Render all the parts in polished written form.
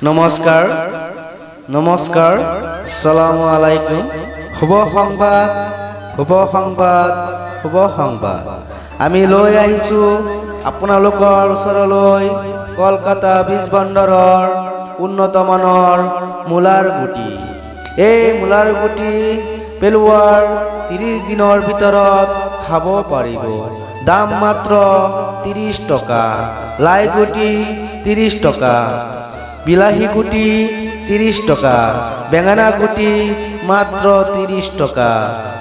নমস্কাৰ নমস্কাৰ আসসালামু আলাইকুম। শুভ সংবাদ শুভ সংবাদ শুভ সংবাদ আমি লৈ আহিছো আপোনালোকৰ ওচৰলৈ কলকাতা বীজ ভাণ্ডাৰৰ উন্নত মানৰ মূলাৰ গুটি। এই মূলাৰ গুটি পেলোৱাৰ 30 দিনৰ ভিতৰত খাব পাৰিব। দাম মাত্ৰ 30 টকা। লাই গুটি 30 টকা, বিলাহী গুটি 30 টকা, বেঙেনা গুটি মাত্ৰ 30 টকা,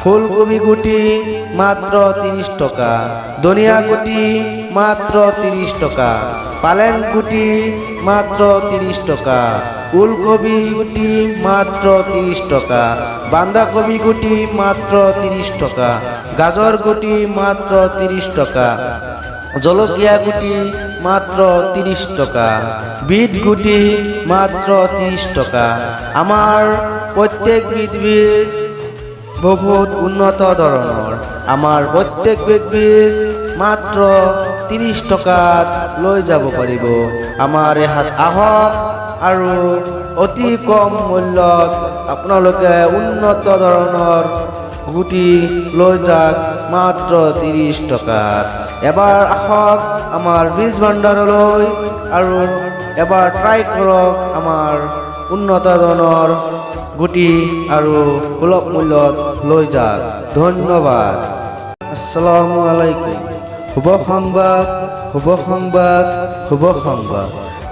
ফুলকবি গুটি মাত্ৰ 30 টকা, ধনিয়া গুটি মাত্ৰ 30 টকা, পালেং গুটি মাত্ৰ 30 টকা, ওলকবি গুটি মাত্ৰ 30 টকা, বান্ধাকবি গুটি মাত্ৰ 30 টকা, গাজৰ গুটি মাত্ৰ 30 টকা, জলকীয়া গুটি মাত্ৰ 30 টকা, বিট গুটি মাত্ৰ 30 টকা। আমাৰ প্ৰত্যেক বীজ বহুত উন্নত ধৰণৰ। আমাৰ প্ৰত্যেক বীজ মাত্ৰ 30 টকাত লৈ যাব পাৰিব। আমাৰ ইয়াত আহক আৰু অতি কম মূল্যত আপোনালোকে উন্নত ধৰণৰ গুটি লৈ যাওক মাত্ৰ 30 টকাত। এবাৰ আহক আমাৰ বীজ ভাণ্ডাৰলৈ আৰু এবাৰ ট্ৰাই কৰক আমাৰ উন্নত ধৰণৰ গুটি আৰু সুলভ মূল্যত লৈ যাওক। ধন্যবাদ। আসসালামু আলাইকুম। শুভ সংবাদ শুভ সংবাদ শুভ সংবাদ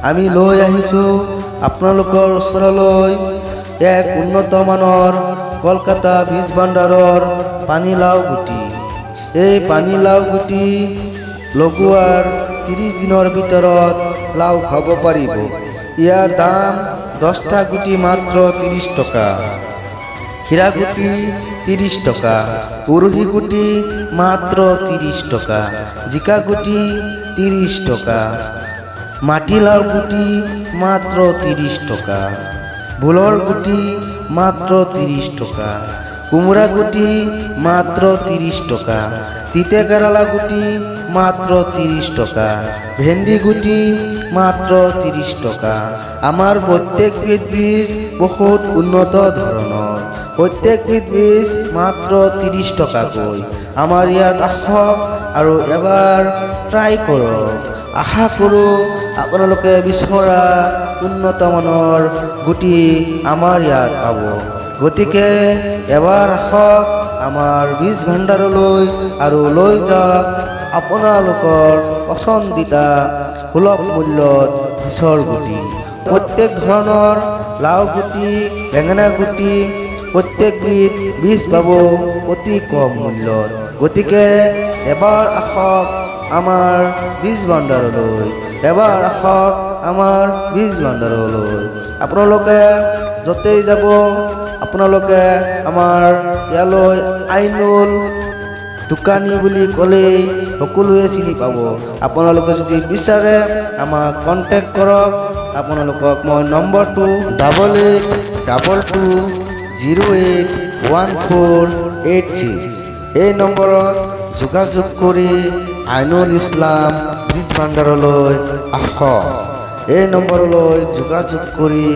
আমি লৈ আহিছো আপোনালোকৰ ওচৰলৈ এক উন্নত মানৰ কলকাতা বীজ ভাণ্ডাৰৰ পানীলাও গুটি। এই পানীলাও গুটি লগোৱাৰ 30 দিনৰ ভিতৰত লাও খাব পাৰিব। ইয়াৰ দাম 10টা গুটি মাত্ৰ 30 টকা। হীৰা গুটি 30 টকা, উৰহি গুটি মাত্ৰ 30 টকা, জিকা গুটি 30 টকা, মাটিলাও গুটি মাত্ৰ 30 টকা, ভোলৰ গুটি মাত্ৰ 30 টকা, কুমড়া গুটি মাত্ৰ 30 টকা, তিতে কেৰালা গুটি মাত্ৰ 30 টকা, ভেন্দি গুটি মাত্ৰ 30 টকা। আমাৰ প্ৰত্যেক বীজ বহুত উন্নত ধৰণৰ। প্ৰত্যেক বীজ মাত্ৰ 30 টকাকৈ। আমাৰ ইয়াত আহক আৰু এবাৰ ট্ৰাই কৰক। আশা কৰোঁ আপোনালোকে বিচৰা উন্নত মানৰ গুটি আমাৰ ইয়াত পাব। গতিকে এবাৰ আহক আমাৰ বীজ ভাণ্ডাৰলৈ আৰু লৈ যাওক আপোনালোকৰ পচন্দিতা সুলভ মূল্যত বীজৰ গুটি। প্ৰত্যেক ধৰণৰ লাও গুটি, বেঙেনা গুটি প্ৰত্যেক বীজ পাব অতি কম মূল্যত। গতিকে এবাৰ আহক আমাৰ বীজ ভাণ্ডাৰলৈ, এবাৰ আহক আমাৰ বীজ ভাণ্ডাৰলৈ। আপোনালোকে য'তেই যাব আপোনালোকে আমাৰ ইয়ালৈ আইনুল দোকানী বুলি ক'লেই সকলোৱে চিনি পাব। আপোনালোকে যদি বিচাৰে আমাক কণ্টেক্ট কৰক। আপোনালোকক মই নম্বৰটো 8822081486 এই নম্বৰত যোগাযোগ কৰি আইনুল ইছলাম বীজ ভাণ্ডাৰলৈ আহক। এই নম্বৰলৈ যোগাযোগ কৰি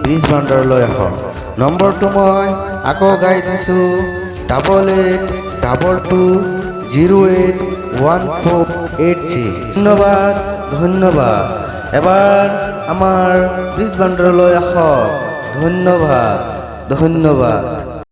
বীজ ভাণ্ডাৰলৈ আহক। নম্বৰটো মই আকৌ গাই দিছোঁ 8822081486। ধন্যবাদ ধন্যবাদ। এবাৰ আমাৰ বীজ ভাণ্ডাৰলৈ আহক। ধন্যবাদ ধন্যবাদ।